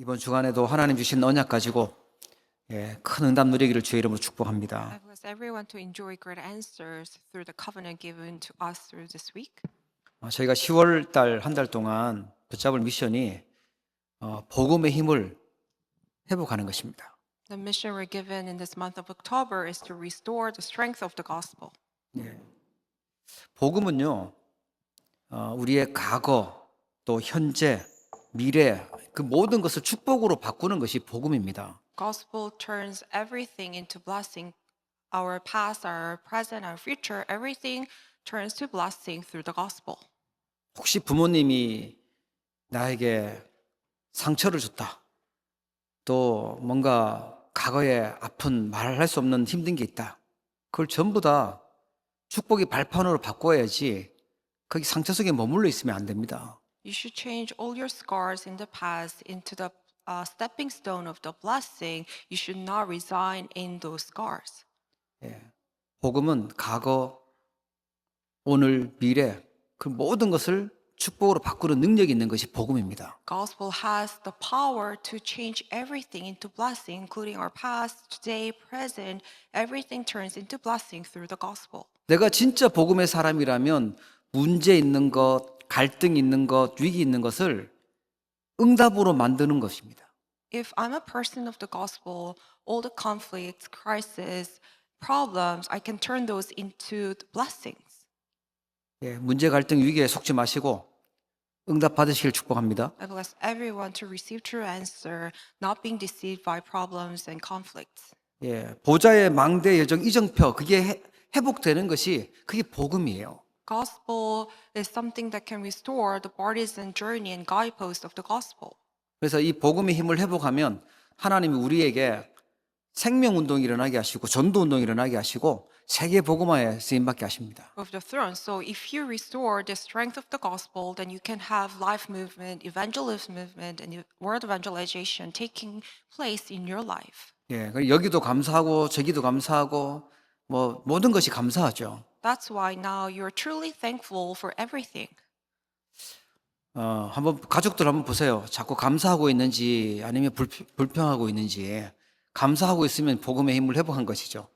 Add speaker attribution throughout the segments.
Speaker 1: 이번 주간에도 하나님 주신 언약 가지고 큰 응답 누리기를 주의 이름으로 축복합니다.
Speaker 2: I bless everyone to enjoy great answers through the covenant given to us through this week.
Speaker 1: 저희가 10월 달 한 달 동안 붙잡을 미션이 복음의 힘을 회복하는 것입니다.
Speaker 2: The mission we're given in this month of October is to restore the strength of the gospel.
Speaker 1: 복음은요, 우리의 과거, 또 현재, 미래 그 모든 것을 축복으로 바꾸는 것이 복음입니다.
Speaker 2: Gospel turns everything into blessing. Our past, our present, our future, everything turns to blessing through the gospel.
Speaker 1: 혹시 부모님이 나에게 상처를 줬다. 또 뭔가 과거에 아픈 말할 수 없는 힘든 게 있다. 그걸 전부 다 축복의 발판으로 바꿔야지 거기 상처 속에 머물러 있으면 안 됩니다.
Speaker 2: You should change all your scars in the past into the stepping stone of the blessing. You should not resign in those scars.
Speaker 1: 복음은 과거, 오늘, 미래 그 모든 것을 축복으로 바꾸는 능력이 있는 것이 복음입니다.
Speaker 2: Gospel has the power to change everything into blessing, including our past, today, present. Everything turns into blessing through the gospel.
Speaker 1: 내가 진짜 복음의 사람이라면 문제 있는 것, 갈등 있는 것, 위기 있는 것을 응답으로 만드는 것입니다.
Speaker 2: If I'm a person of the gospel, all the conflicts, crises, problems, I can turn those into blessings.
Speaker 1: 문제, 갈등, 위기에 속지 마시고 응답 받으시길 축복합니다.
Speaker 2: I bless everyone to receive true answer, not being deceived by problems and conflicts.
Speaker 1: 보좌의 망대 여정 이정표 그게 회복되는 것이 그게 복음이에요.
Speaker 2: Gospel is something that can restore the partisan journey and guidepost of the gospel.
Speaker 1: 그래서 이 복음의 힘을 회복하면 하나님이 우리에게 생명운동이 일어나게 하시고 전도운동이 일어나게 하시고 세계 복음화에 쓰임받게 하십니다.
Speaker 2: Of the throne. So if you restore the strength of the gospel, then you can have life movement, evangelism movement, and world evangelization taking place in your life.
Speaker 1: 여기도 감사하고 저기도 감사하고 뭐 모든 것이 감사하죠.
Speaker 2: That's why now you're truly thankful for everything.
Speaker 1: 한번 가족들 한번 보세요. 자꾸 감사하고 있는지 아니면 불평하고 있는지. 감사하고 있으면 복음의 힘을 회복한 것이죠.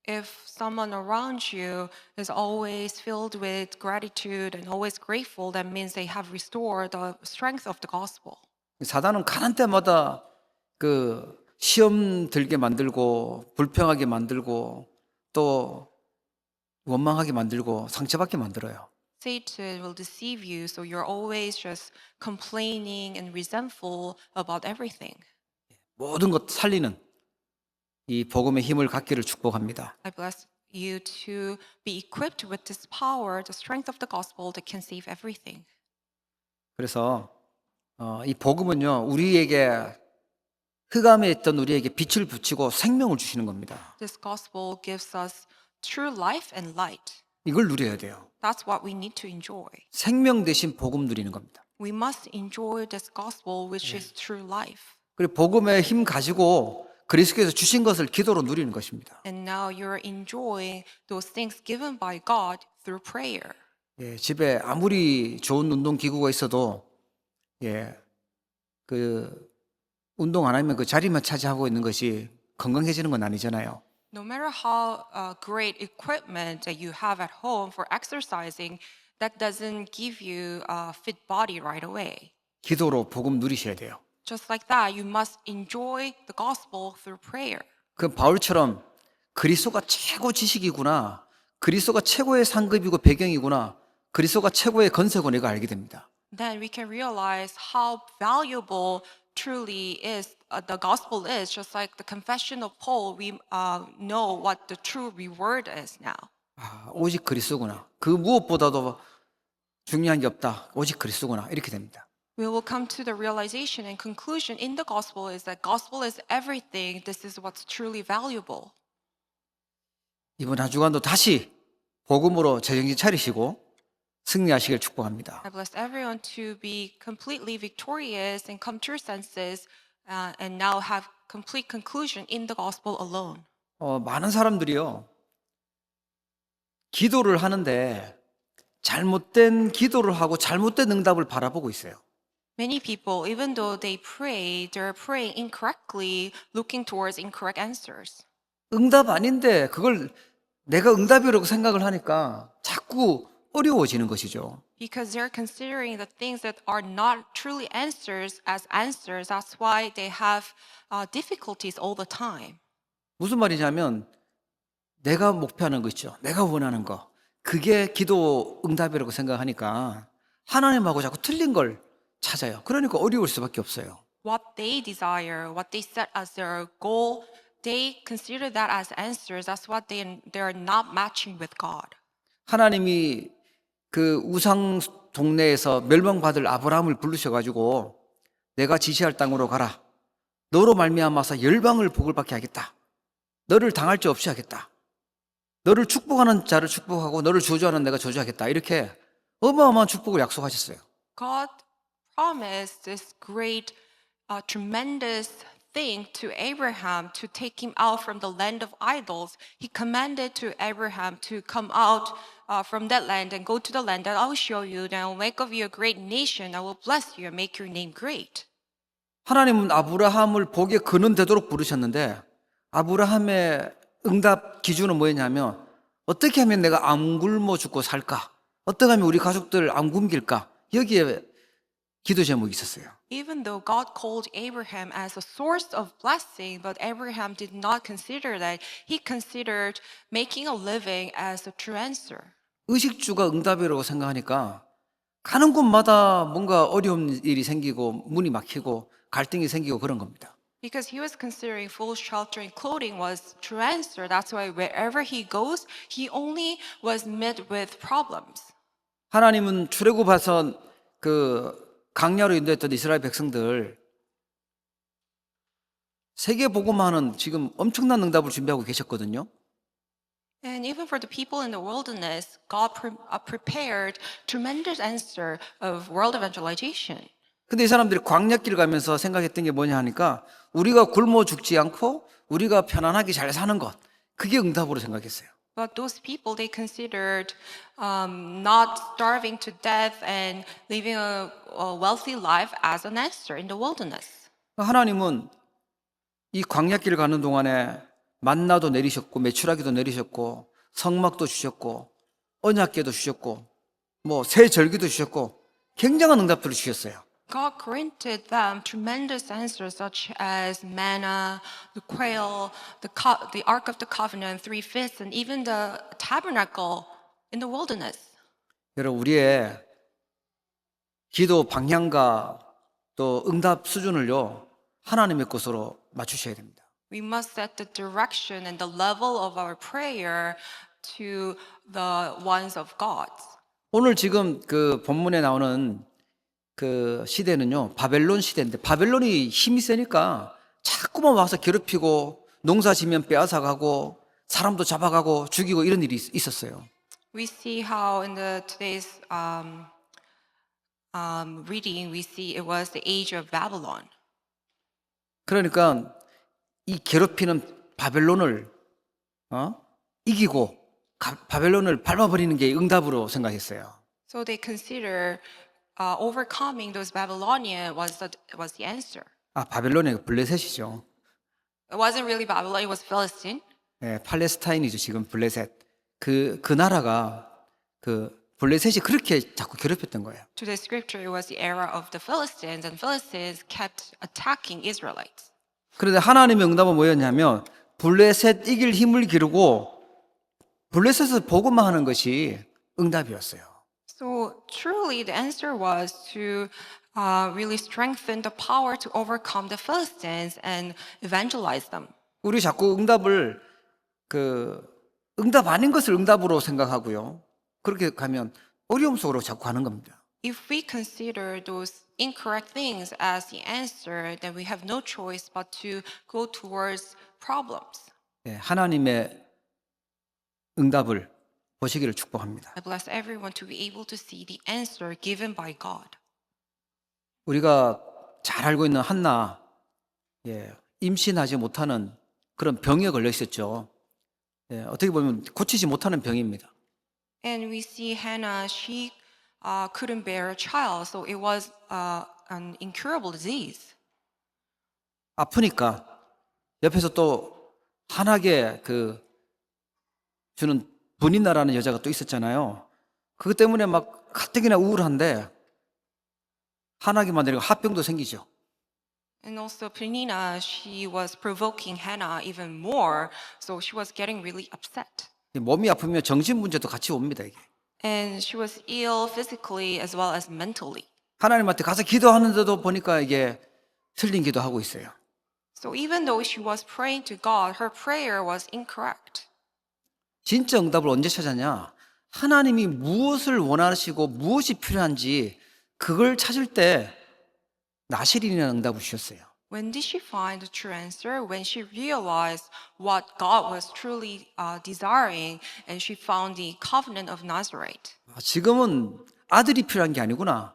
Speaker 2: If someone around you is always filled with gratitude and always grateful, that means they have restored the strength of the gospel.
Speaker 1: 사단은 가는 때마다 그 시험 들게 만들고 불평하게 만들고 또 원망하게 만들고 상처받게 만들어요.
Speaker 2: Satan will deceive you, so you're always just complaining and resentful about everything.
Speaker 1: 모든 것 살리는 이 복음의 힘을 갖기를 축복합니다.
Speaker 2: I bless you to be equipped with this power, the strength of the gospel that can save everything.
Speaker 1: 그래서 이 복음은요 우리에게 흑암에 있던 우리에게 빛을 비치고 생명을 주시는 겁니다.
Speaker 2: This gospel gives us true life and light.
Speaker 1: 이걸 누려야 돼요.
Speaker 2: That's what we need to enjoy.
Speaker 1: 생명 대신 복음 누리는 겁니다.
Speaker 2: We must enjoy this gospel, which is true life.
Speaker 1: 그리고 복음의 힘 가지고 그리스도께서 주신 것을 기도로 누리는 것입니다.
Speaker 2: And now you're enjoying those things given by God through prayer.
Speaker 1: 집에 아무리 좋은 운동 기구가 있어도 그 운동 안 하면 그 자리만 차지하고 있는 것이 건강해지는 건 아니잖아요.
Speaker 2: No matter how great equipment that you have at home for exercising, that doesn't give you a fit body right away.
Speaker 1: 기도로 복음 누리셔야 돼요.
Speaker 2: Just like that, you must enjoy the gospel through prayer.
Speaker 1: 그 바울처럼 그리스도가 최고 지식이구나. 그리스도가 최고의 상급이고 배경이구나. 그리스도가 최고의 건세고 내가 알게 됩니다.
Speaker 2: Then we can realize how valuable truly is the gospel is. Just like the confession of Paul, we know what the true reward is now.
Speaker 1: 오직 그리스도구나. 그 무엇보다도 중요한 게 없다. 오직 그리스도구나. 이렇게 됩니다.
Speaker 2: We will come to the realization and conclusion in the gospel is that gospel is everything. This is what's truly valuable.
Speaker 1: 이번 한 주간도 다시 복음으로 재정신 차리시고 승리하시길 축복합니다.
Speaker 2: I bless everyone to be completely victorious and come to your senses and now have complete conclusion in the gospel alone.
Speaker 1: 많은 사람들이요. 기도를 하는데 잘못된 기도를 하고 잘못된 응답을 바라보고 있어요.
Speaker 2: Many people, even though they pray, they're praying incorrectly, looking towards incorrect answers.
Speaker 1: 응답 아닌데 그걸 내가 응답이라고 생각을 하니까 자꾸 어려워지는 것이죠.
Speaker 2: Because they're considering the things that are not truly answers as answers. That's why they have difficulties all the time.
Speaker 1: 무슨 말이냐면 내가 목표하는 거 있죠. 내가 원하는 거. 그게 기도 응답이라고 생각하니까 하나님하고 자꾸 틀린 걸 찾아요. 그러니까 어려울 수밖에 없어요.
Speaker 2: What they desire, what they set as their goal, they consider that as answers. That's what they're not matching with God.
Speaker 1: 하나님이 그 우상 동네에서 멸망받을 아브라함을 부르셔가지고 내가 지시할 땅으로 가라. 너로 말미암아서 열방을 복을 받게 하겠다. 너를 당할 자 없이 하겠다. 너를 축복하는 자를 축복하고 너를 저주하는 내가 저주하겠다. 이렇게 어마어마한 축복을 약속하셨어요.
Speaker 2: God promised this great, tremendous thing to Abraham to take him out from the land of idols. He commanded to Abraham to come out from that land and go to the land that I will show you. Then I will make of you a great nation. I will bless you and make your name great.
Speaker 1: 하나님은 아브라함을 복에 근원 되도록 부르셨는데 아브라함의 응답 기준은 뭐였냐면 어떻게 하면 내가 안 굶어 죽고 살까? 어떻게 하면 우리 가족들 안 굶길까? 여기에 기도 제목이 있었어요.
Speaker 2: Even though God called Abraham as a source of blessing, but Abraham did not consider that. He considered making a living as a true answer.
Speaker 1: 의식주가 응답이라고 생각하니까 가는 곳마다 뭔가 어려운 일이 생기고 문이 막히고 갈등이 생기고 그런 겁니다.
Speaker 2: Because he was considering food, shelter, and clothing was true answer. That's why wherever he goes, he only was met with problems.
Speaker 1: 하나님은 출애굽해서 그 강야로 인도했던 이스라엘 백성들 세계 복음화는 지금 엄청난 응답을 준비하고 계셨거든요.
Speaker 2: And even for the people in the wilderness, God prepared tremendous answer of world evangelization.
Speaker 1: 근데 이 사람들이 광야길 가면서 생각했던 게 뭐냐 하니까 우리가 굶어 죽지 않고 우리가 편안하게 잘 사는 것 그게 응답으로 생각했어요.
Speaker 2: But those people, they considered not starving to death and living a wealthy life as an answer in the wilderness.
Speaker 1: 하나님은 이 광야길 가는 동안에 만나도 내리셨고 메추라기도 내리셨고 성막도 주셨고 언약궤도 주셨고 뭐 새 절기도 주셨고 굉장한 응답들을 주셨어요.
Speaker 2: God granted them tremendous answers such as manna, the quail, the Ark of the Covenant, 3/5, and even the tabernacle in the wilderness.
Speaker 1: 여러분 우리의 기도 방향과 또 응답 수준을요 하나님의 것으로 맞추셔야 됩니다.
Speaker 2: We must set the direction and the level of our prayer to the ones of God.
Speaker 1: 오늘 지금 그 본문에 나오는 그 시대는요 바벨론 시대인데 바벨론이 힘이 세니까 자꾸만 와서 괴롭히고 농사 지면 빼앗아가고 사람도 잡아가고 죽이고 이런 일이 있었어요.
Speaker 2: We see how in today's reading, we see it was the age of Babylon.
Speaker 1: 그러니까 이 괴롭히는 바벨론을 이기고 바벨론을 밟아버리는 게 응답으로 생각했어요.
Speaker 2: So they consider overcoming those Babylonians was the answer.
Speaker 1: 아 바벨론이 블레셋이죠.
Speaker 2: It wasn't really Babylon; it was Philistine.
Speaker 1: 예, 팔레스타인이죠 지금 블레셋. 그 나라가 그 블레셋이 그렇게 자꾸 괴롭혔던 거예요.
Speaker 2: To the scripture, it was the era of the Philistines, and Philistines kept attacking Israelites.
Speaker 1: 그런데 하나님의 응답은 뭐였냐면 블레셋 이길 힘을 기르고 블레셋을 복음만 하는 것이 응답이었어요.
Speaker 2: So truly, the answer was to really strengthen the power to overcome the Philistines and evangelize them.
Speaker 1: 우리 자꾸 응답을 응답 아닌 것을 응답으로 생각하고요. 그렇게 가면 어려움 속으로 자꾸 가는 겁니다.
Speaker 2: If we consider those incorrect things as the answer, then we have no choice but to go towards problems.
Speaker 1: 예, 하나님의 응답을 보시기를 축복합니다.
Speaker 2: I bless everyone to be able to see the answer given by God.
Speaker 1: 우리가 잘 알고 있는 한나, 임신하지 못하는 그런 병에 걸려 있었죠. 어떻게 보면 고치지 못하는 병입니다.
Speaker 2: And we see Hannah, she couldn't bear a child, so it was an incurable disease.
Speaker 1: 아프니까 옆에서 또 환하게 주는 분인나라는 여자가 또 있었잖아요. 그것 때문에 막 가뜩이나 우울한데 환하게 만들고 화병도 생기죠.
Speaker 2: And also Penina, she was provoking Hannah even more, so she was getting really upset.
Speaker 1: 몸이 아프면 정신 문제도 같이 옵니다, 이게.
Speaker 2: And she was ill physically as well as mentally.
Speaker 1: 하나님한테 가서 기도하는데도 보니까 이게 틀린 기도하고 있어요.
Speaker 2: So even though she was praying to God, her prayer was incorrect.
Speaker 1: 진짜 응답을 언제 찾았냐? 하나님이 무엇을 원하시고 무엇이 필요한지 그걸 찾을 때 나실이라는 응답을 주셨어요.
Speaker 2: When did she find the true answer? When she realized what God was truly desiring, and she found the covenant of Nazareth.
Speaker 1: 지금은 아들이 필요한 게 아니구나.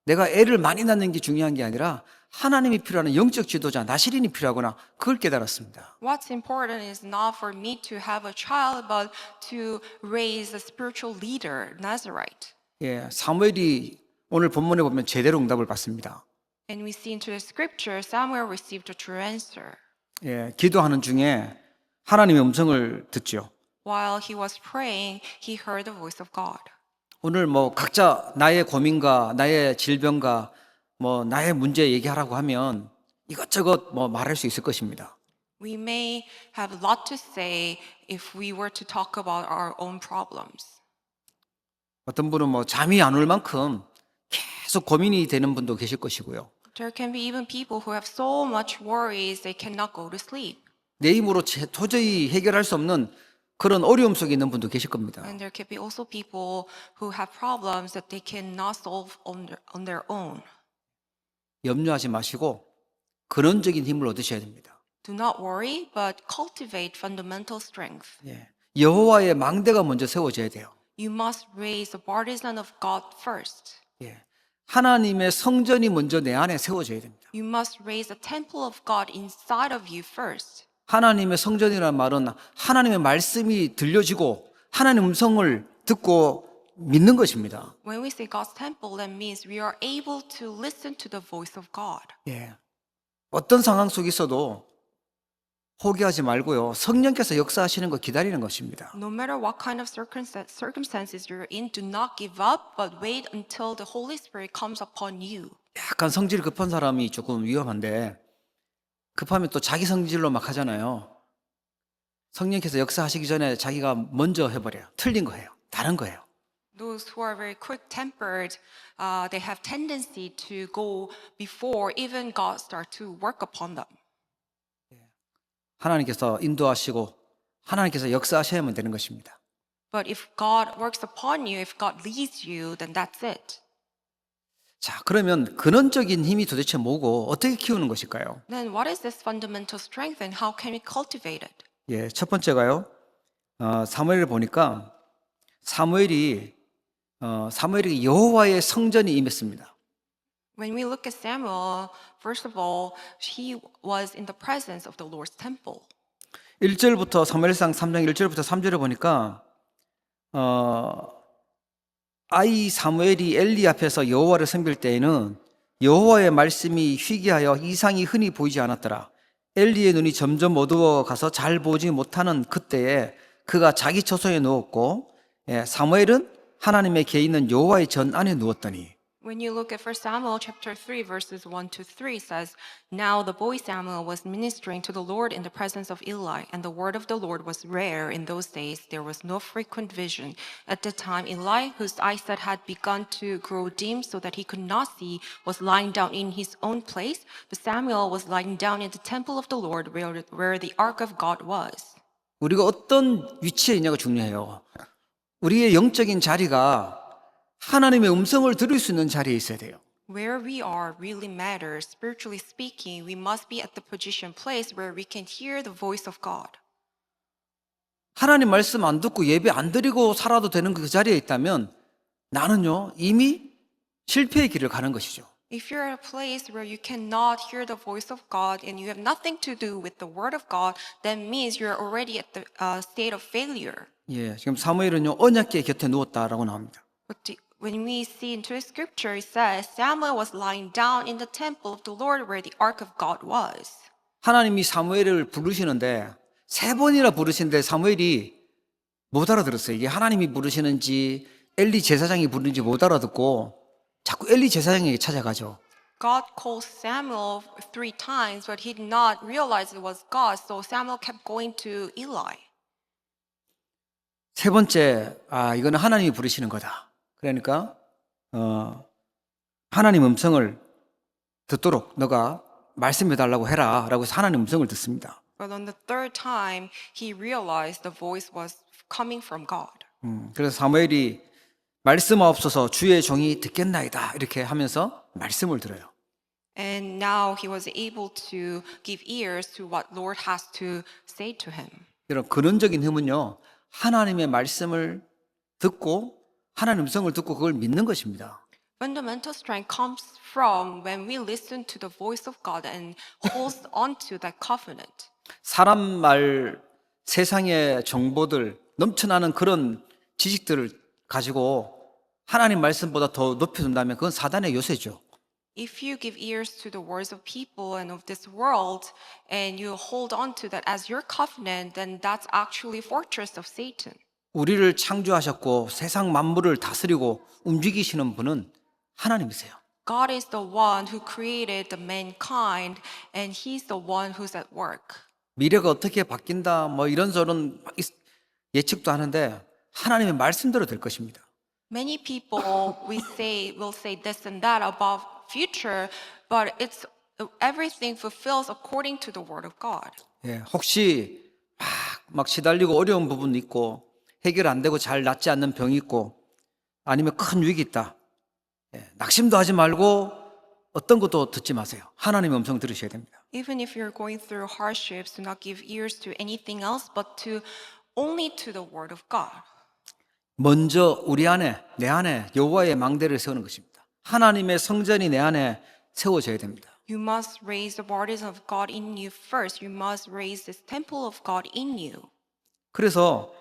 Speaker 1: 내가 애를 많이 낳는 게 중요한 게 아니라 하나님이 필요한 영적 지도자 나실인이 필요하구나. 그걸 깨달았습니다.
Speaker 2: What's important is not for me to have a child, but to raise a spiritual leader, Nazareth.
Speaker 1: 예, 사무엘이 오늘 본문에 보면 제대로 응답을 받습니다.
Speaker 2: And we see into the scripture, Samuel received a true answer.
Speaker 1: 예, 기도하는 중에 하나님의 음성을 듣죠.
Speaker 2: While he was praying, he heard the voice of God.
Speaker 1: 오늘 각자 나의 고민과 나의 질병과 나의 문제 얘기하라고 하면 이것저것 말할 수 있을 것입니다.
Speaker 2: We may have a lot to say if we were to talk about our own problems.
Speaker 1: 어떤 분은 잠이 안 올 만큼 계속 고민이 되는 분도 계실 것이고요.
Speaker 2: There can be even people who have so much worries they cannot go to sleep.
Speaker 1: 내 힘으로 도저히 해결할 수 없는 그런 어려움 속에 있는 분도 계실 겁니다.
Speaker 2: And there can be also people who have problems that they cannot solve on their own.
Speaker 1: 염려하지 마시고 근원적인 힘을 얻으셔야 됩니다.
Speaker 2: Do not worry, but cultivate fundamental strength.
Speaker 1: 예. 여호와의 망대가 먼저 세워져야 돼요.
Speaker 2: You must raise the partisan of God first.
Speaker 1: 예. 하나님의 성전이 먼저 내 안에 세워져야 됩니다.
Speaker 2: You must raise the temple of God inside of you first.
Speaker 1: 하나님의 성전이라는 말은 하나님의 말씀이 들려지고 하나님의 음성을 듣고 믿는 것입니다.
Speaker 2: When we say God's temple, that means we are able to listen to the voice of God.
Speaker 1: 예. 어떤 상황 속에 있어도 포기하지 말고요. 성령께서 역사하시는 거 기다리는 것입니다.
Speaker 2: No matter what kind of circumstances you're in, do not give up, but wait until the Holy Spirit comes upon you.
Speaker 1: 약간 성질 급한 사람이 조금 위험한데 급하면 또 자기 성질로 막 하잖아요. 성령께서 역사하시기 전에 자기가 먼저 해버려요. 틀린 거예요. 다른 거예요.
Speaker 2: Those who are very quick-tempered, they have tendency to go before even God starts to work upon them.
Speaker 1: 하나님께서 인도하시고 하나님께서 역사하셔야만 되는 것입니다.
Speaker 2: But if God works upon you, if God leads you, then that's it.
Speaker 1: 자, 그러면 근원적인 힘이 도대체 뭐고 어떻게 키우는 것일까요?
Speaker 2: Then what is this fundamental strength and how can we cultivate it?
Speaker 1: 예, 첫 번째가요. 사무엘을 보니까 사무엘이 여호와의 성전이 임했습니다.
Speaker 2: When we look at Samuel, first of all, he was in the presence of the Lord's temple.
Speaker 1: 1절부터 사무엘상 3장 1절부터 3절에 보니까 아이 사무엘이 엘리 앞에서 여호와를 섬길 때에는 여호와의 말씀이 희귀하여 이상이 흔히 보이지 않았더라. 엘리의 눈이 점점 어두워 가서 잘 보지 못하는 그때에 그가 자기 처소에 누웠고 사무엘은 하나님의 계 있는 여호와의 전 안에 누웠더니.
Speaker 2: When you look at 1 Samuel chapter 3 verses 1 to 3 says, Now the boy Samuel was ministering to the Lord in the presence of Eli, and the word of the Lord was rare in those days. There was no frequent vision. At the time, Eli, whose eyesight had begun to grow dim so that he could not see, was lying down in his own place, but Samuel was lying down in the temple of the Lord where the ark of God was.
Speaker 1: 우리가 어떤 위치에 있냐가 중요해요. 우리의 영적인 자리가 하나님의 음성을 들을 수 있는 자리에 있어야 돼요.
Speaker 2: Where we are really matters. Spiritually speaking, we must be at the position place where we can hear the voice of God.
Speaker 1: 하나님 말씀 안 듣고 예배 안 드리고 살아도 되는 그 자리에 있다면 나는요 이미 실패의 길을 가는 것이죠.
Speaker 2: If you're at a place where you cannot hear the voice of God and you have nothing to do with the word of God, that means you're already at the state of failure.
Speaker 1: 예, 지금 사무엘은요 언약궤 곁에 누웠다라고 나옵니다.
Speaker 2: When we see into scripture, it says Samuel was lying down in the temple of the Lord where the ark of God was.
Speaker 1: 하나님이 사무엘을 부르시는데 세 번이나 부르시는데 사무엘이 못 알아들었어요. 이게 하나님이 부르시는지 엘리 제사장이 부르는지 못 알아듣고 자꾸 엘리 제사장에게 찾아가죠.
Speaker 2: God called Samuel 3 times, but he did not realize it was God, so Samuel kept going to Eli.
Speaker 1: 세 번째, 이거는 하나님이 부르시는 거다. 그러니까 하나님 음성을 듣도록 너가 말씀해 달라고 해라 라고 해서 하나님 음성을 듣습니다.
Speaker 2: But on the third time, he realized the voice was coming from God.
Speaker 1: 그래서 사무엘이 말씀하옵소서 주의 종이 듣겠나이다 이렇게 하면서 말씀을 들어요.
Speaker 2: And now he was able to give ears to what Lord has to say to him.
Speaker 1: 이런 근원적인 힘은요, 하나님의 말씀을 듣고 하나님 음성을 듣고 그걸 믿는 것입니다.
Speaker 2: Fundamental strength comes from when we listen to the voice of God and hold on to that covenant.
Speaker 1: 사람 말, 세상의 정보들, 넘쳐나는 그런 지식들을 가지고 하나님 말씀보다 더 높여준다면 그건 사단의 요새죠.
Speaker 2: If you give ears to the words of people and of this world and you hold on to that as your covenant, then that's actually fortress of Satan.
Speaker 1: 우리를 창조하셨고 세상 만물을 다스리고 움직이시는 분은 하나님이세요.
Speaker 2: God is the one who created the mankind and he's the one who's at work.
Speaker 1: 미래가 어떻게 바뀐다 뭐 이런저런 예측도 하는데 하나님의 말씀대로 될 것입니다.
Speaker 2: Many people will say this and that about future, but it's everything fulfills according to the word of God.
Speaker 1: 예, 혹시 막 시달리고 어려운 부분도 있고 해결 안 되고 잘 낫지 않는 병이 있고 아니면 큰 위기 있다. 예, 낙심도 하지 말고 어떤 것도 듣지 마세요. 하나님의 음성 들으셔야 됩니다.
Speaker 2: Even if you're going through hardships, do not give ears to anything else, but only to the word of God.
Speaker 1: 먼저 우리 안에, 내 안에 여호와의 망대를 세우는 것입니다. 하나님의 성전이 내 안에 세워져야 됩니다.
Speaker 2: You must raise the bodies of God in you first. You must raise this temple of God in you.
Speaker 1: 그래서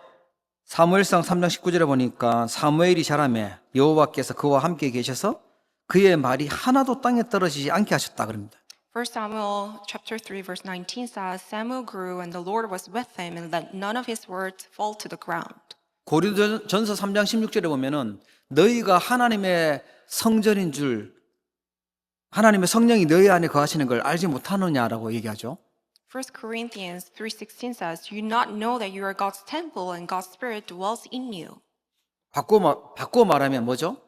Speaker 1: 사무엘상 3장 19절에 보니까 사무엘이 자라매 여호와께서 그와 함께 계셔서 그의 말이 하나도 땅에 떨어지지 않게 하셨다 그럽니다.
Speaker 2: 1 Samuel chapter 3 verse 19 says, Samuel grew and the Lord was with him and let none of his words fall to the ground.
Speaker 1: 고린도전서 3장 16절에 보면은 너희가 하나님의 성전인 줄 하나님의 성령이 너희 안에 거하시는 걸 알지 못하느냐라고 얘기하죠.
Speaker 2: 1 Corinthians 3:16 says, "You not know that you are God's temple and God's Spirit dwells in you."
Speaker 1: 바꿔 말하면 뭐죠?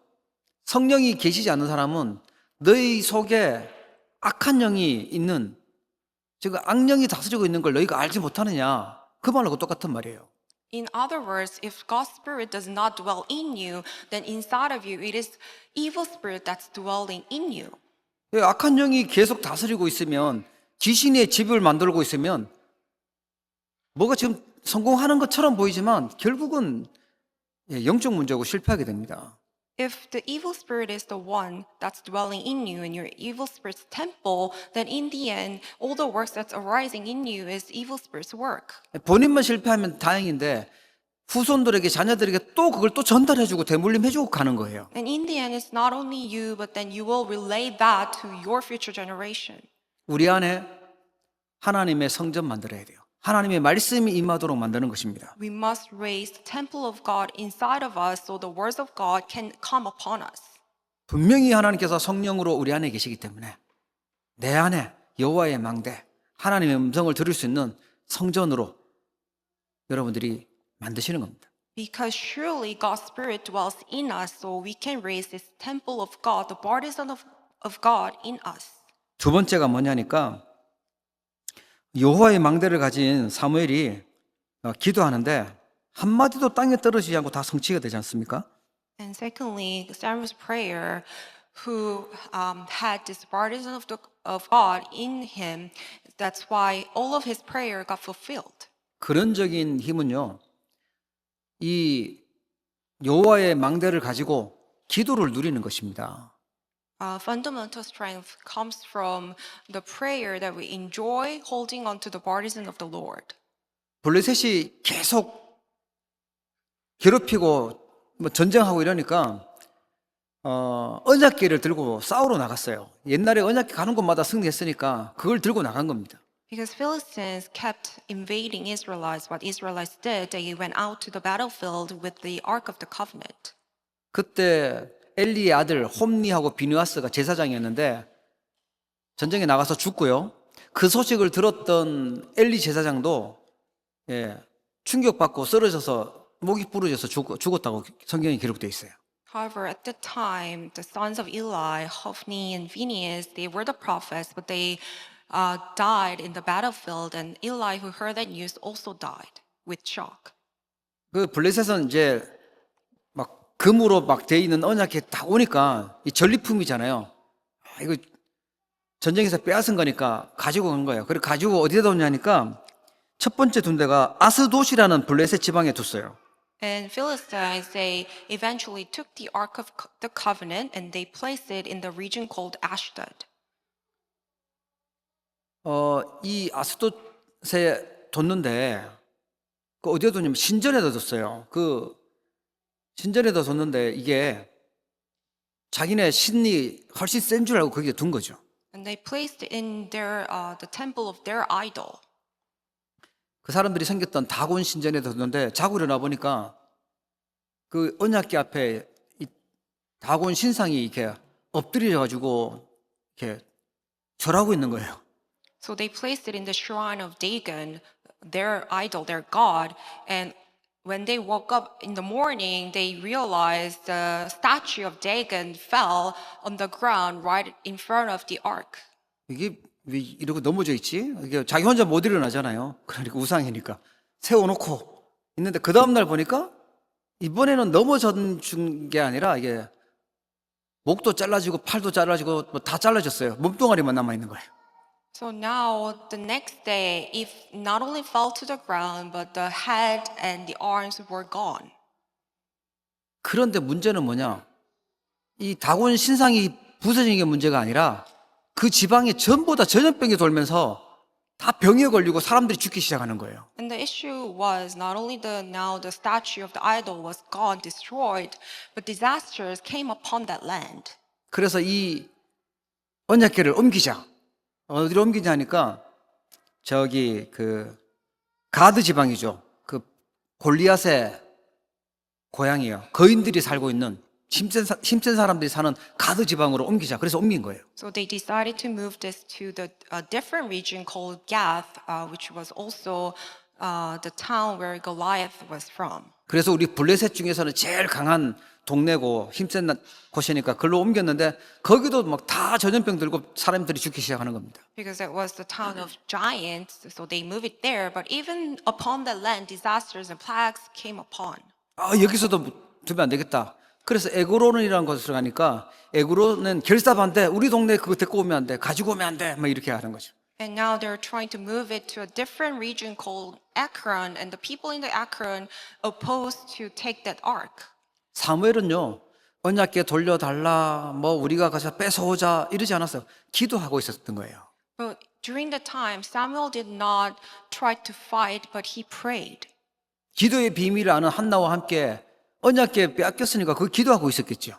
Speaker 1: 성령이 계시지 않는 사람은 너희 속에 악한 영이 있는, 즉 악령이 다스리고 있는 걸 너희가 알지 못하느냐? 그 말하고 똑같은 말이에요.
Speaker 2: In other words, if God's Spirit does not dwell in you, then inside of you it is evil spirit that's dwelling in you.
Speaker 1: 악한 영이 계속 다스리고 있으면, 귀신의 집을 만들고 있으면 뭐가 지금 성공하는 것처럼 보이지만 결국은 영적 문제고 실패하게 됩니다.
Speaker 2: If the evil spirit is the one that's dwelling in you and your evil spirit's temple, then in the end, all the works that's arising in you is evil spirit's work.
Speaker 1: 본인만 실패하면 다행인데 후손들에게, 자녀들에게 또 그걸 또 전달해주고 대물림해주고 가는 거예요.
Speaker 2: And in the end, it's not only you, but then you will relay that to your future generation.
Speaker 1: 우리 안에 하나님의 성전 만들어야 돼요. 하나님의 말씀이 임하도록 만드는 것입니다.
Speaker 2: We must raise the temple of God inside of us so the words of God can come upon us.
Speaker 1: 분명히 하나님께서 성령으로 우리 안에 계시기 때문에 내 안에 여호와의 망대, 하나님의 음성을 들을 수 있는 성전으로 여러분들이 만드시는 겁니다.
Speaker 2: Because surely God's Spirit dwells in us, so we can raise this temple of God, the partisan of God in us.
Speaker 1: 두 번째가 뭐냐니까 여호와의 망대를 가진 사무엘이 기도하는데 한마디도 땅에 떨어지지 않고 다 성취가 되지 않습니까?
Speaker 2: And secondly, Samuel's prayer, who had this partisan of God in him, that's why all of his prayer got fulfilled.
Speaker 1: 근원적인 힘은요, 이 여호와의 망대를 가지고 기도를 누리는 것입니다.
Speaker 2: Fundamental strength comes from the prayer that we enjoy holding on to the partisan of the Lord.
Speaker 1: 블레셋이 계속 괴롭히고 뭐 전쟁하고 이러니까 언약궤를 들고 싸우러 나갔어요. 옛날에 언약궤 가는 곳마다 승리했으니까 그걸 들고 나간 겁니다.
Speaker 2: Because Philistines kept invading Israelites, what Israelites did, they went out to the battlefield with the Ark of the Covenant.
Speaker 1: 그때 엘리의 아들 홈리하고 비느하스가 제사장이었는데 전쟁에 나가서 죽고요. 그 소식을 들었던 엘리 제사장도 충격받고 쓰러져서 목이 부러져서 죽었다고 성경에 기록되어 있어요.
Speaker 2: However, at the time, the sons of Eli, Hophni and Phinehas, they were the prophets, but they died in the battlefield, and Eli, who heard that news, also died with shock.
Speaker 1: 그 블레셋은 이제 막 금으로 막 돼 있는 언약궤 딱 오니까 이 전리품이잖아요. 이거 전쟁에서 빼앗은 거니까 가지고 간 거예요. 그래 가지고 어디다 뒀냐니까 첫 번째 둔 데가 아스돗이라는 블레셋 지방에 뒀어요.
Speaker 2: And Philistines, they eventually took the Ark of the Covenant and they placed it in the region called Ashdod.
Speaker 1: 이 아스돗에 뒀는데 그 어디에 뒀냐면 신전에다 뒀어요. 그 신전에다 뒀는데 이게 자기네 신이 훨씬 센 줄 알고 거기에 둔 거죠.
Speaker 2: And they placed it in their the temple of their idol.
Speaker 1: 그 사람들이 생겼던 다곤 신전에 뒀는데 자고 일어나 보니까 그 언약궤 앞에 이 다곤 신상이 이렇게 엎드려 가지고 이렇게 절하고 있는 거예요.
Speaker 2: So they placed it in the shrine of Dagon, their idol, their god. And when they woke up in the morning, they realized the statue of Dagon fell on the ground right in front of the ark.
Speaker 1: 이게 왜 이러고 넘어져 있지? 이게 자기 혼자 못 일어나잖아요. 그러니까 우상이니까 세워놓고 있는데 그 다음 날 보니까 이번에는 넘어진 게 아니라 이게 목도 잘라지고 팔도 잘라지고 뭐 다 잘라졌어요. 몸뚱아리만 남아 있는 거예요.
Speaker 2: So now the next day, it not only fell to the ground, but the head and the arms were gone.
Speaker 1: 그런데 문제는 뭐냐? 이 다곤 신상이 부서진 게 문제가 아니라 그 지방에 전부 다 전염병이 돌면서 다 병에 걸리고 사람들이 죽기 시작하는 거예요.
Speaker 2: And the issue was not only now the statue of the idol was gone, destroyed, but disasters came upon that land.
Speaker 1: 그래서 이 언약궤를 옮기자. 어디로 옮기냐니까 저기 그 가드 지방이죠. 그 골리앗의 고향이에요. 거인들이 살고 있는 힘센 사람들이 사는 가드 지방으로 옮기자. 그래서 옮긴 거예요.
Speaker 2: So they decided to move this to the different region called Gath, which was also the town where Goliath was from.
Speaker 1: 그래서 우리 블레셋 중에서는 제일 강한 동네고 힘센 곳이니까 그걸로 옮겼는데 거기도 막 다 전염병 들고 사람들이 죽기 시작하는 겁니다.
Speaker 2: Because it was the town of giants, so they moved it there. But even upon that land, disasters and plagues came upon.
Speaker 1: 여기서도 두면 안 되겠다. 그래서 에그론이라는 곳으로 가니까 에그론은 결사반대. 우리 동네 그거 데리고 오면 안 돼. 가지고 오면 안 돼. 막 이렇게 하는 거죠.
Speaker 2: And now they're trying to move it to a different region called Ekron, and the people in the Ekron opposed to take that ark.
Speaker 1: 사무엘은요, 언약궤 돌려달라, 뭐 우리가 가서 뺏어오자 이러지 않았어요. 기도하고 있었던 거예요.
Speaker 2: But during the time, Samuel did not try to fight, but he prayed.
Speaker 1: 기도의 비밀을 아는 한나와 함께 언약궤 빼앗겼으니까 그 기도하고 있었겠죠.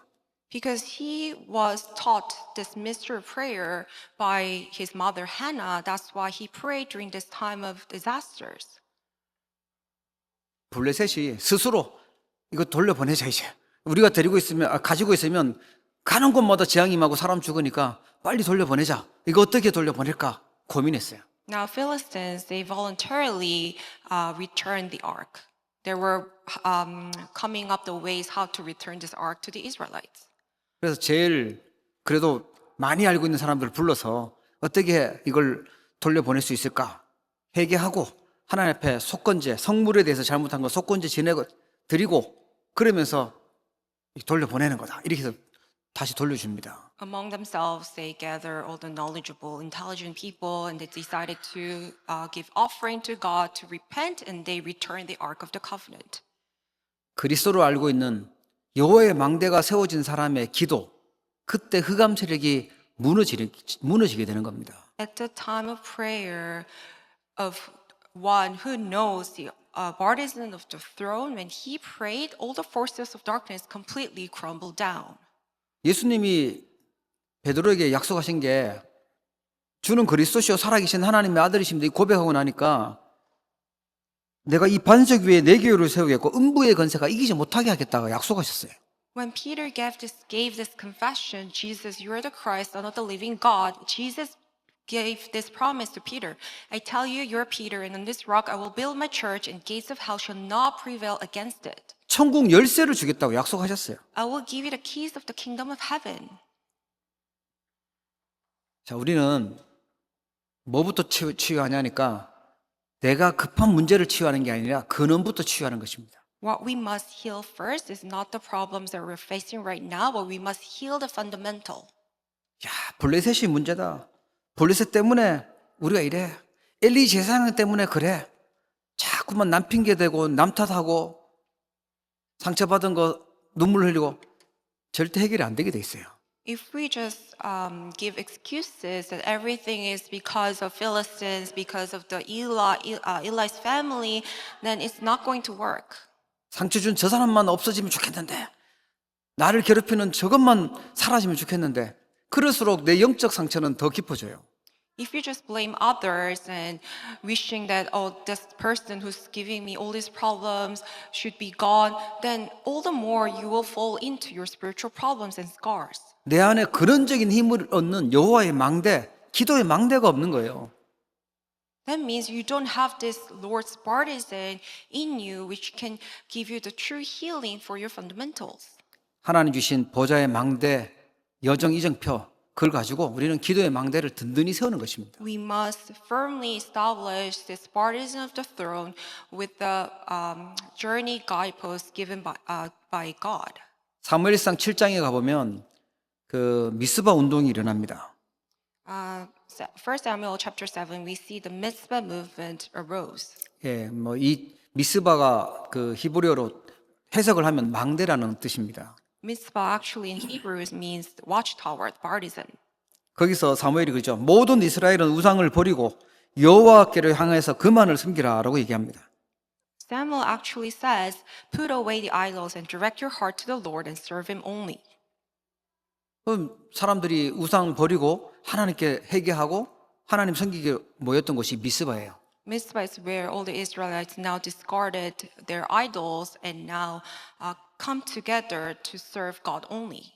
Speaker 2: Because he was taught this mystery of prayer by his mother Hannah, that's why he prayed during this time of disasters.
Speaker 1: 블레셋이 스스로 이거 돌려보내자 이제. 우리가 데리고 있으면 가지고 있으면 가는 곳마다 재앙이 임하고 사람 죽으니까 빨리 돌려보내자. 이거 어떻게 돌려보낼까 고민했어요.
Speaker 2: Now Philistines, they voluntarily returned the ark. They were coming up the ways how to return this ark to the Israelites.
Speaker 1: 그래서 제일 그래도 많이 알고 있는 사람들을 불러서 어떻게 이걸 돌려보낼 수 있을까 회개하고 하나님 앞에 속건제, 성물에 대해서 잘못한 거 속건제 지내고 드리고 그러면서 돌려보내는 거다. 이렇게 해서 다시 돌려줍니다.
Speaker 2: Among themselves, they gather all the knowledgeable, intelligent people, and they decided to give offering to God to repent, and they returned the Ark of the Covenant.
Speaker 1: 그리스도로 알고 있는 여호와의 망대가 세워진 사람의 기도, 그때 흑암 세력이 무너지게 되는 겁니다.
Speaker 2: At the time of prayer of one who knows the partisan of the throne, when he prayed, all the forces of darkness completely crumbled down.
Speaker 1: 예수님이 베드로에게 약속하신 게 주는 그리스도시요 살아계신 하나님의 아들이십니다. 고백하고 나니까 내가 이 반석 위에 내 교회를 세우겠고 음부의 권세가 이기지 못하게 하겠다고 약속하셨어요.
Speaker 2: When Peter gave this confession, Jesus, you are the Christ, Son of the living God, Jesus gave this promise to Peter. I tell you, you're Peter, and on this rock I will build my church, and gates of hell shall not prevail against it.
Speaker 1: 천국 열쇠를 주겠다고 약속하셨어요.
Speaker 2: I will give you the keys of the kingdom of heaven.
Speaker 1: 자, 우리는 뭐부터 치유하냐니까 내가 급한 문제를 치유하는 게 아니라 근원부터 치유하는 것입니다.
Speaker 2: What we must heal first is not the problems that we're facing right now, but we must heal the fundamental.
Speaker 1: 야, 블레셋이 문제다. 블레셋 때문에 우리가 이래. 엘리 제사장 때문에 그래. 자꾸만 남 핑계대고 남 탓하고 상처받은 거 눈물 흘리고 절대 해결이 안 되게 돼 있어요.
Speaker 2: If we just give excuses that everything is because of Philistines, because of the Eli's family, then it's not going to work.
Speaker 1: 상처 준 저 사람만 없어지면 좋겠는데 나를 괴롭히는 저것만 사라지면 좋겠는데 그럴수록 내 영적 상처는 더 깊어져요.
Speaker 2: If you just blame others and wishing that, oh, this person who's giving me all these problems should be gone, then all the more you will fall into your spiritual problems and scars.
Speaker 1: 내 안에 근원적인 힘을 얻는 여호와의 망대, 기도의 망대가 없는 거예요.
Speaker 2: That means you don't have this Lord's partisan in you, which can give you the true healing for your fundamentals.
Speaker 1: 하나님 주신 보좌의 망대, 여정 이정표 그걸 가지고 우리는 기도의 망대를 든든히 세우는 것입니다.
Speaker 2: We must firmly establish this partisan of the throne with the journey guideposts given by God.
Speaker 1: 사무엘상 7장에 가보면 그 미스바 운동이 일어납니다.
Speaker 2: 1 Samuel chapter 7, we see the Mitzvah movement arose.
Speaker 1: 예, 뭐 이 미스바가 그 히브리어로 해석을 하면 망대라는 뜻입니다.
Speaker 2: Mitzvah actually in Hebrew means watchtower, partisan.
Speaker 1: 거기서 사무엘이 그죠. 모든 이스라엘은 우상을 버리고 여호와께를 향해서 그만을 섬기라라고 얘기합니다.
Speaker 2: Samuel actually says, put away the idols and direct your heart to the Lord and serve him only.
Speaker 1: 그럼 사람들이 우상 버리고 하나님께 회개하고 하나님 섬기게 모였던 곳이 미스바예요.
Speaker 2: Mitzvah is where all the Israelites now discarded their idols and now come together to serve God only.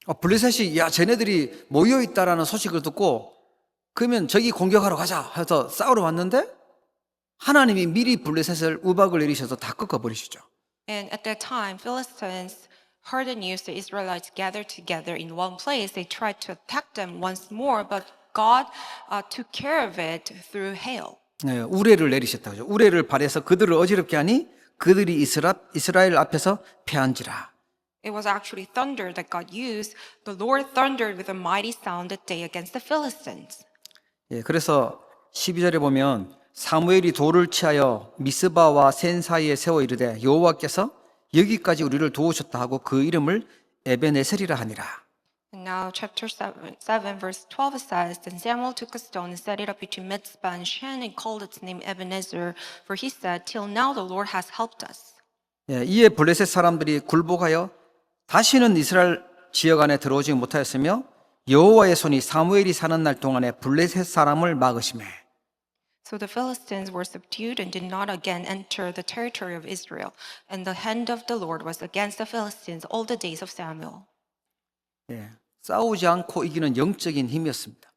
Speaker 1: 블레셋이 야 쟤네들이 모여 있다라는 소식을 듣고 그러면 저기 공격하러 가자 해서 싸우러 왔는데 하나님이 미리 블레셋을 우박을 내리셔서 다 꺾어버리시죠.
Speaker 2: And at that time, Philistines heard the news the Israelites gathered together in one place. They tried to attack them once more, but God took care of it through hail.
Speaker 1: 네, 우레를 내리셨다죠. 우레를 발해서 그들을 어지럽게 하니 그들이 이스라엘 앞에서 패한지라.
Speaker 2: It was actually thunder that God used. The Lord thundered with a mighty sound that day against the Philistines.
Speaker 1: 예, 그래서 12절에 보면 사무엘이 돌을 치하여 미스바와 센 사이에 세워 이르되 여호와께서 여기까지 우리를 도우셨다 하고 그 이름을 에베네셀이라 하니라.
Speaker 2: And now chapter 7 verse 12 says, Then Samuel took a stone and set it up between Mitzvah and Shen and called its name Ebenezer, for he said, Till now the Lord has helped us.
Speaker 1: 예, 이에 블레셋 사람들이 굴복하여 다시는 이스라엘 지역 안에 들어오지 못하였으며 여호와의 손이 사무엘이 사는 날 동안에 블레셋 사람을 막으시매.
Speaker 2: So the Philistines were subdued and did not again enter the territory of Israel, and the hand of the Lord was against the Philistines all the days of Samuel.
Speaker 1: 예, 싸우지 않고 이기는 영적인 힘이었습니다.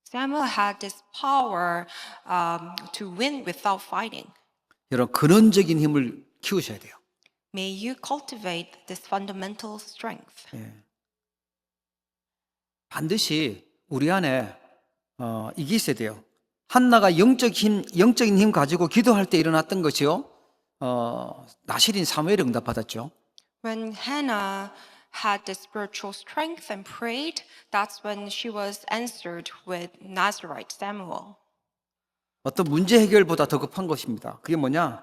Speaker 2: Samuel had this power to win without fighting.
Speaker 1: 여러분 근원적인 힘을 키우셔야 돼요.
Speaker 2: May you cultivate this fundamental strength.
Speaker 1: 예. 반드시 우리 안에 이게 있어야 돼요. 한나가 영적인 힘 가지고 기도할 때 일어났던 것이요. 나실인 사무엘이 응답받았죠.
Speaker 2: When Hannah had the spiritual strength and prayed, that's when she was answered with Nazarite Samuel.
Speaker 1: 어떤 문제 해결보다 더 급한 것입니다. 그게 뭐냐?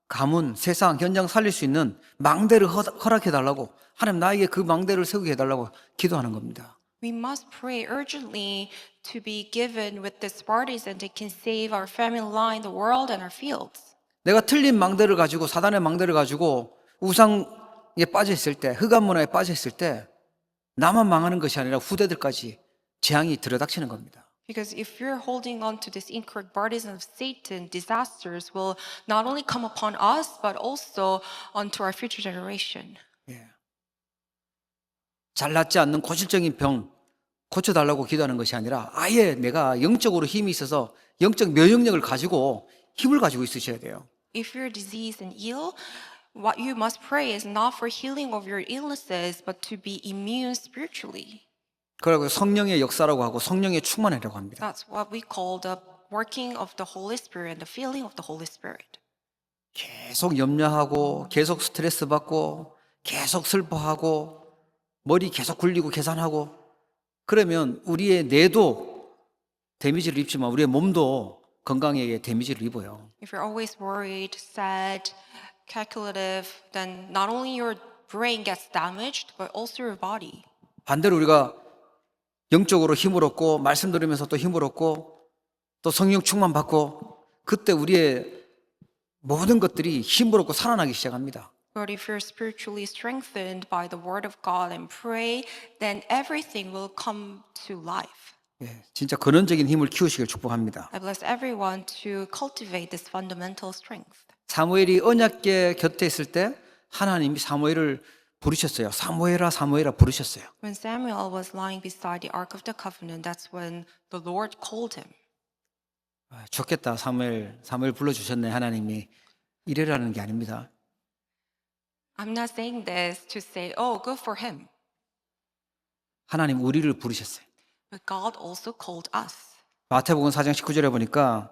Speaker 1: 가문, 세상, 현장 살릴 수 있는 망대를 허락해달라고 하나님 나에게 그 망대를 세우게 해달라고 기도하는 겁니다.
Speaker 2: We must pray urgently to be given with the Spartans and they can save our family line, the world, and our fields.
Speaker 1: 내가 틀린 망대를 가지고 사단의 망대를 가지고 우상에 빠져 있을 때, 흑암 문화에 빠져 있을 때 나만 망하는 것이 아니라 후대들까지 재앙이 들여닥치는 겁니다.
Speaker 2: Because if you're holding on to this incorrect burden of Satan, disasters will not only come upon us, but also onto our future generation.
Speaker 1: 예. 잘 낫지 않는 고질적인 병 고쳐달라고 기도하는 것이 아니라 아예 내가 영적으로 힘이 있어서 영적 면역력을 가지고 힘을 가지고 있으셔야 돼요.
Speaker 2: If you're diseased and ill, what you must pray is not for healing of your illnesses, but to be immune spiritually.
Speaker 1: 그리고 성령의 역사라고 하고 성령의 충만이라고 합니다.
Speaker 2: That's what we call the working of the Holy Spirit and the filling of the Holy Spirit.
Speaker 1: 계속 염려하고 계속 스트레스 받고 계속 슬퍼하고 머리 계속 굴리고 계산하고 그러면 우리의 뇌도 데미지를 입지만 우리의 몸도 건강에 데미지를 입어요.
Speaker 2: If you're always worried, sad, calculative, then not only your brain gets damaged, but also your body.
Speaker 1: 반대로 우리가 영적으로 힘을 얻고 말씀 들으면서 또 힘을 얻고 또 성령 충만 받고 그때 우리의 모든 것들이 힘을 얻고 살아나기 시작합니다.
Speaker 2: But if you're spiritually strengthened by the word of God and pray, then everything will come to life.
Speaker 1: 예, 진짜 근원적인 힘을 키우시길 축복합니다.
Speaker 2: I bless everyone to cultivate this fundamental strength.
Speaker 1: 사무엘이 언약궤 곁에 있을 때 하나님이 사무엘을 부르셨어요. 사무엘아 사무엘아 부르셨어요.
Speaker 2: When Samuel was lying beside the Ark of the Covenant, that's when the Lord called him.
Speaker 1: 아, 좋겠다 사무엘 불러주셨네 하나님이 이래라는 게 아닙니다.
Speaker 2: I'm not saying this to say, oh, good for him.
Speaker 1: 하나님 우리를 부르셨어요.
Speaker 2: But God also called us.
Speaker 1: 마태복음 4장 19절에 보니까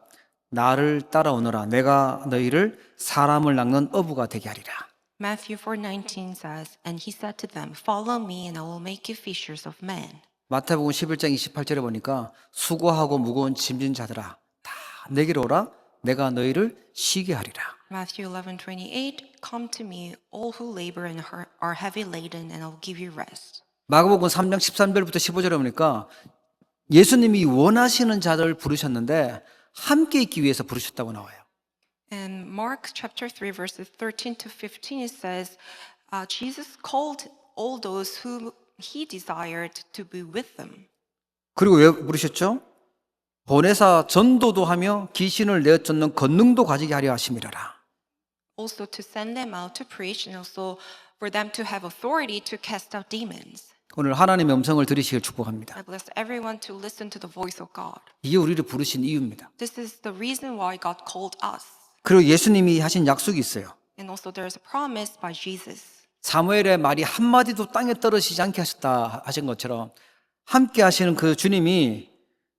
Speaker 1: 나를 따라오너라 내가 너희를 사람을 낚는 어부가 되게 하리라.
Speaker 2: Matthew 4:19 says, and he said to them, follow me and I will make you fishers of men.
Speaker 1: 마태복음 11장 28절에 보니까 수고하고 무거운 짐진 자들아 다 내게로 오라 내가 너희를 쉬게 하리라.
Speaker 2: Matthew 11:28, come to me, all who labor and are heavy laden, and I will give you rest.
Speaker 1: 마가복음 3장 13절부터 15절에 보니까 예수님이 원하시는 자들을 부르셨는데 함께 있기 위해서 부르셨다고 나와요.
Speaker 2: In Mark chapter 3, verses 13 to 15, it says, Jesus called all those whom he desired to be with them.
Speaker 1: 그리고 왜 부르셨죠? 보내사 전도도 하며 귀신을 내어쫓는 권능도 가지게 하려 하심이라라.
Speaker 2: Also to send them out to preach and also for them to have authority to cast out demons.
Speaker 1: 오늘 하나님의 음성을 들으시길 축복합니다.
Speaker 2: I bless everyone to listen to the voice of God.
Speaker 1: 이게 우리를 부르신 이유입니다.
Speaker 2: This is the reason why God called us.
Speaker 1: 그리고 예수님이 하신 약속이 있어요.
Speaker 2: And also there is a promise by Jesus.
Speaker 1: 사무엘의 말이 한마디도 땅에 떨어지지 않게 하셨다 하신 것처럼 함께 하시는 그 주님이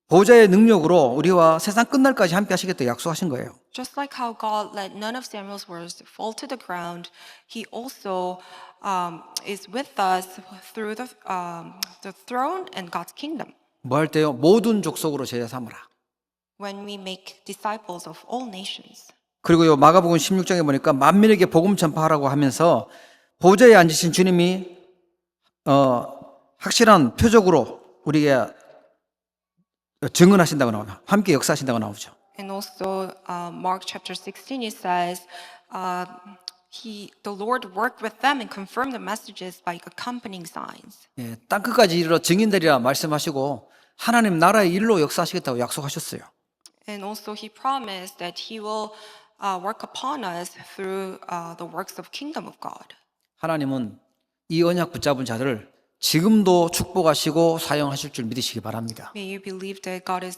Speaker 1: 보좌의 능력으로 우리와 세상 끝날까지 함께 하시겠다 약속하신 거예요.
Speaker 2: Just like how God let none of Samuel's words fall to the ground, He also is with us through the throne and God's kingdom.
Speaker 1: 뭐 할 때요? 모든 족속으로 제자 삼으라.
Speaker 2: When we make disciples of all nations.
Speaker 1: 그리고요 마가복음 16장에 보니까 만민에게 복음 전파하라고 하면서 보좌에 앉으신 주님이 확실한 표적으로 우리에게 증언하신다고 나오나 함께 역사하신다고 나오죠.
Speaker 2: And also Mark chapter 16 it says the Lord worked with them and confirmed the messages by accompanying signs.
Speaker 1: 예, 땅 끝까지 이르러 증인되리라 말씀하시고 하나님 나라의 일로 역사하시겠다고 약속하셨어요.
Speaker 2: And also He promised that He will work upon us through the works of kingdom of God.
Speaker 1: 하나님은 이 언약 붙잡은 자들을 지금도 축복하시고 사용하실 줄 믿으시기 바랍니다.
Speaker 2: May you believe that God is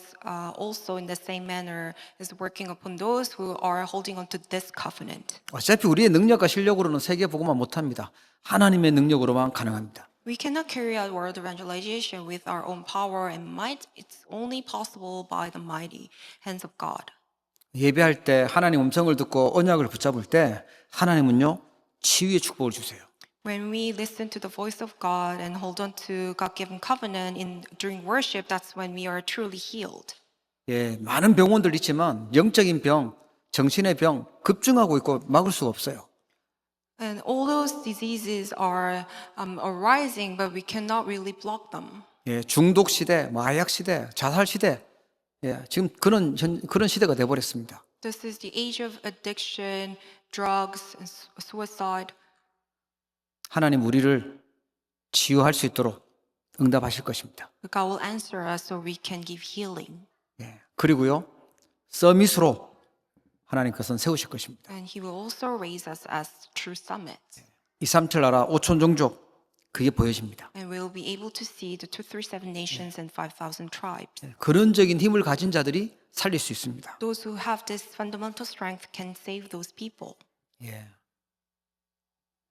Speaker 2: also in the same manner is working upon those who are holding on to this covenant.
Speaker 1: 어차피 우리의 능력과 실력으로는 세계 복음화 못합니다. 하나님의 능력으로만 가능합니다.
Speaker 2: We cannot carry out world evangelization with our own power and might. It's only possible by the mighty hands of God.
Speaker 1: 예배할 때 하나님 음성을 듣고 언약을 붙잡을 때 하나님은요 치유의 축복을 주세요.
Speaker 2: When we listen to the voice of God and hold on to God-given covenant during worship, that's when we are truly healed.
Speaker 1: 예, 많은 병원들 있지만 영적인 병, 정신의 병 급증하고 있고 막을 수가 없어요.
Speaker 2: And all those diseases are arising, but we cannot really block them.
Speaker 1: 예, 중독 시대, 마약 시대, 자살 시대, 예, 지금 그런 시대가 돼버렸습니다.
Speaker 2: This is the age of addiction, drugs, and suicide.
Speaker 1: 하나님 우리를 치유할 수 있도록 응답하실 것입니다.
Speaker 2: God will answer us so we can give healing.
Speaker 1: 예. 그리고요, 서밋으로 하나님께서는 세우실 것입니다.
Speaker 2: And He will also raise us as true summits.
Speaker 1: 237 나라 5천 종족, 그게 보여집니다.
Speaker 2: And we will be able to see the 237 nations and 5,000 tribes.
Speaker 1: 근원적인 힘을 가진 자들이 살릴 수 있습니다.
Speaker 2: Those who have this fundamental strength can save those people.
Speaker 1: 예.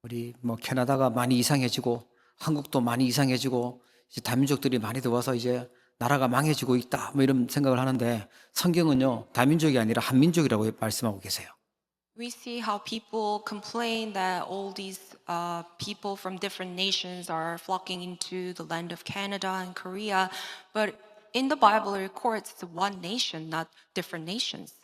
Speaker 1: 우리 뭐 캐나다가 많이 이상해지고 한국도 많이 이상해지고 이제 다민족들이 많이 들어와서 이제 나라가 망해지고 있다 뭐 이런 생각을 하는데 성경은요 다민족이 아니라 한민족이라고 말씀하고 계세요.
Speaker 2: We see how people complain that all these people from different nations are flocking into the land of Canada and Korea, but in the Bible it records it's one nation, not different nations.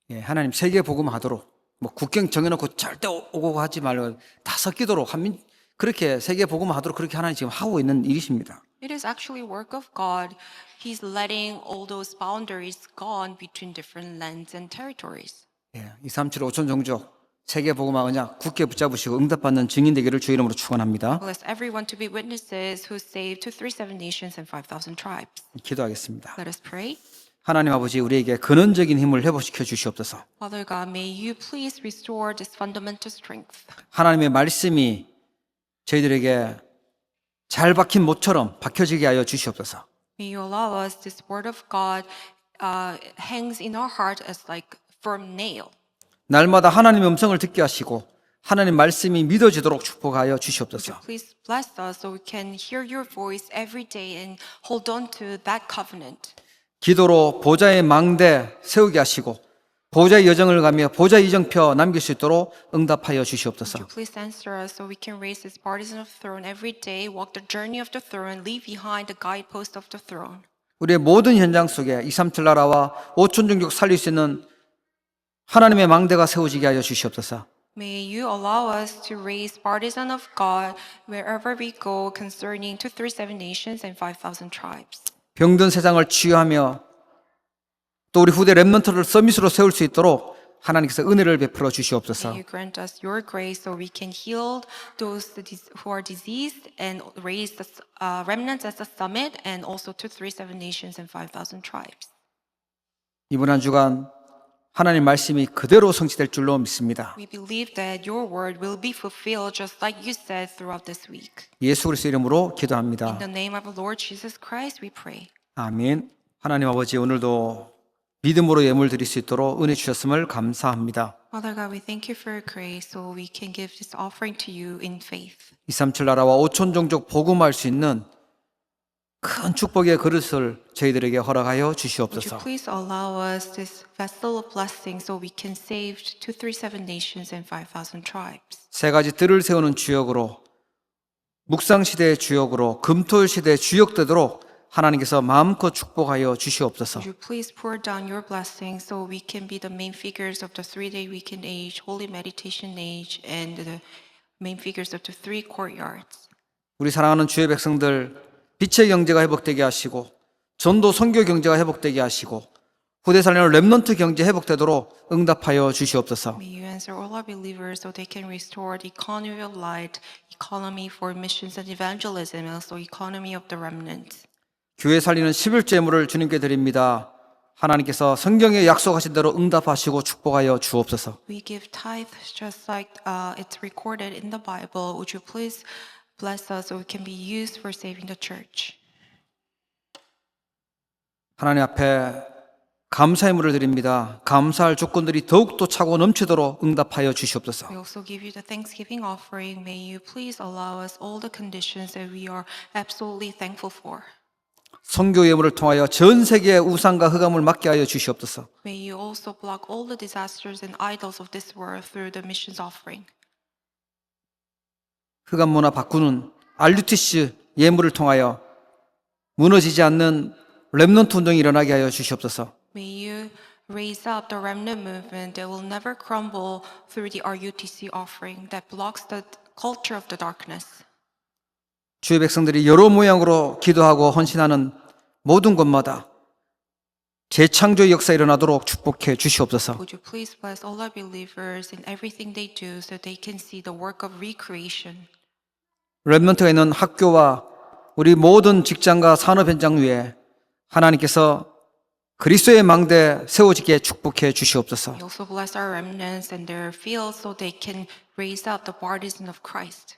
Speaker 1: 예, 하나님 세계 복음하도록 뭐 국경 정해놓고 절대 오고 하지 말고 다 섞이도록 한민 그렇게 세계 복음하도록 그렇게 하나님 지금 하고 있는 일이십니다.
Speaker 2: It is actually work of God. He's letting all those boundaries gone between different lands and territories.
Speaker 1: 예, 237 5천 종족 세계 복음화 언약 굳게 붙잡으시고 응답받는 증인 되기를 주 이름으로 축원합니다.
Speaker 2: Bless everyone to be witnesses who saved 237 nations and 5,000 tribes.
Speaker 1: 기도하겠습니다.
Speaker 2: Let us pray.
Speaker 1: 하나님 아버지 우리에게 근원적인 힘을 회복시켜 주시옵소서.
Speaker 2: Father God, may you please restore this fundamental strength.
Speaker 1: 하나님의 말씀이 저희들에게 잘 박힌 못처럼 박혀지게 하여 주시옵소서.
Speaker 2: May you allow us this word of God hangs in our heart as like firm nail.
Speaker 1: 날마다 하나님의 음성을 듣게 하시고 하나님 말씀이 믿어지도록 축복하여 주시옵소서.
Speaker 2: Please bless us so we can hear your voice every day and hold on to that covenant.
Speaker 1: 기도로 보좌의 망대 세우게 하시고 보좌의 여정을 가며 보좌 이정표 남길 수 있도록 응답하여 주시옵소서.
Speaker 2: Would you please answer us so we can raise this partisan of the throne every day, walk the journey of the throne, and leave behind the guidepost of the throne.
Speaker 1: 우리의 모든 현장 속에 237 나라와 5천 종족 살릴 수 있는 하나님의 망대가 세워지게 하여 주시옵소서.
Speaker 2: May you allow us to raise partisan of God wherever we go concerning 237 nations and 5,000 tribes.
Speaker 1: 병든 세상을 치유하며 또 우리 후대 렘넌트를 서밋으로 세울 수 있도록 하나님께서 은혜를 베풀어 주시옵소서.
Speaker 2: May you grant us your grace so we can heal those who are diseased and raise the remnants as a summit and also 237 nations and 5,000 tribes.
Speaker 1: 이번 한 주간 하나님 말씀이 그대로 성취될 줄로 믿습니다.
Speaker 2: We believe that your word will be fulfilled just like you said throughout this week.
Speaker 1: 예수 그리스도 이름으로
Speaker 2: In
Speaker 1: 기도합니다.
Speaker 2: the name of the Lord Jesus Christ, we pray.
Speaker 1: 아멘. 하나님 아버지 오늘도 믿음으로 예물 드릴 수 있도록 은혜 주셨음을 감사합니다.
Speaker 2: Father God, we thank you for your grace so we can give this offering to you in faith.
Speaker 1: 237 나라와 5천 종족 복음할 수 있는 큰 축복의 그릇을 저희들에게 허락하여
Speaker 2: Would you
Speaker 1: 주시옵소서.
Speaker 2: please allow us this vessel of blessing so we can save 237 nations and 5,000 tribes.
Speaker 1: 세 가지 뜰을 세우는 주역으로 묵상 시대의 주역으로 금토일 시대의 주역 되도록 하나님께서 마음껏 축복하여 주시옵소서.
Speaker 2: Would you please pour down your blessing so we can be the main figures of the 3-day weekend age, holy meditation age, and the main figures of the 3 courtyards.
Speaker 1: 우리 사랑하는 주의 백성들 빛의 경제가 회복되게 하시고 전도 선교 경제가 회복되게 하시고 후대 살리는 렘넌트 경제 회복되도록 응답하여 주시옵소서.
Speaker 2: May you answer all our believers so they can restore the economy of light, economy for missions and evangelism, and also economy of the remnant.
Speaker 1: 교회 살리는 11조 예물을 주님께 드립니다. 하나님께서 성경에 약속하신 대로 응답하시고 축복하여 주옵소서.
Speaker 2: We give tithe just like it's recorded in the Bible. Would you please bless us so we can be used for saving the church?
Speaker 1: 하나님 앞에 감사의 물을 드립니다. 감사할 조건들이 더욱더 차고 넘치도록 응답하여 주시옵소서.
Speaker 2: We also give you the thanksgiving offering. May you please allow us all the conditions that we are absolutely thankful for.
Speaker 1: 선교 예물을 통하여 전 세계의 우상과 흑암을 막게 하여 주시옵소서.
Speaker 2: May you also block all the disasters and idols of this world through the missions offering.
Speaker 1: 흑암 문화 바꾸는 RUTC 예물을 통하여 무너지지 않는 렘넌트 운동이 일어나게 하여 주시옵소서.
Speaker 2: May you raise up the remnant movement that will never crumble through the RUTC offering that blocks the culture of the darkness.
Speaker 1: 주의 백성들이 여러 모양으로 기도하고 헌신하는 모든 곳마다 재창조의 역사 일어나도록 축복해 주시옵소서.
Speaker 2: Would you please bless all our believers in everything they do so they can see the work of recreation.
Speaker 1: 렘넌트가 있는 학교와 우리 모든 직장과 산업 현장 위에 하나님께서 그리스도의 망대 세워지게 축복해 주시옵소서.
Speaker 2: We also bless our remnants and their fields so they can raise out the partisan of Christ.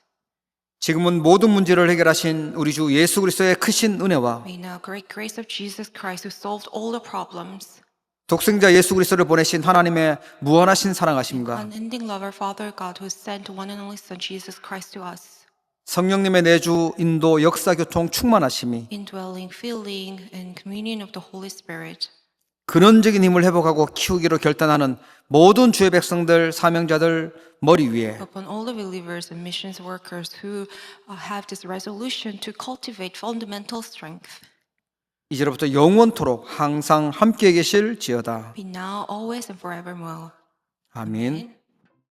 Speaker 1: 지금은 모든 문제를 해결하신 우리 주 예수 그리스도의 크신 은혜와
Speaker 2: May now great grace of Jesus Christ who solved all the problems,
Speaker 1: 독생자 예수 그리스도를 보내신 하나님의 무한하신 사랑하심과
Speaker 2: unending love our Father God who sent one and only Son Jesus Christ to us,
Speaker 1: 성령님의 내주, 인도, 역사, 교통, 충만하심이
Speaker 2: indwelling, filling, and communion of the Holy Spirit,
Speaker 1: 근원적인 힘을 회복하고 키우기로 결단하는 모든 주의 백성들, 사명자들 머리 위에
Speaker 2: upon all the believers and missions workers who have this resolution to cultivate fundamental strength,
Speaker 1: 이제로부터 영원토록 항상 함께 계실지어다.
Speaker 2: be now, always, and forevermore.
Speaker 1: 아멘.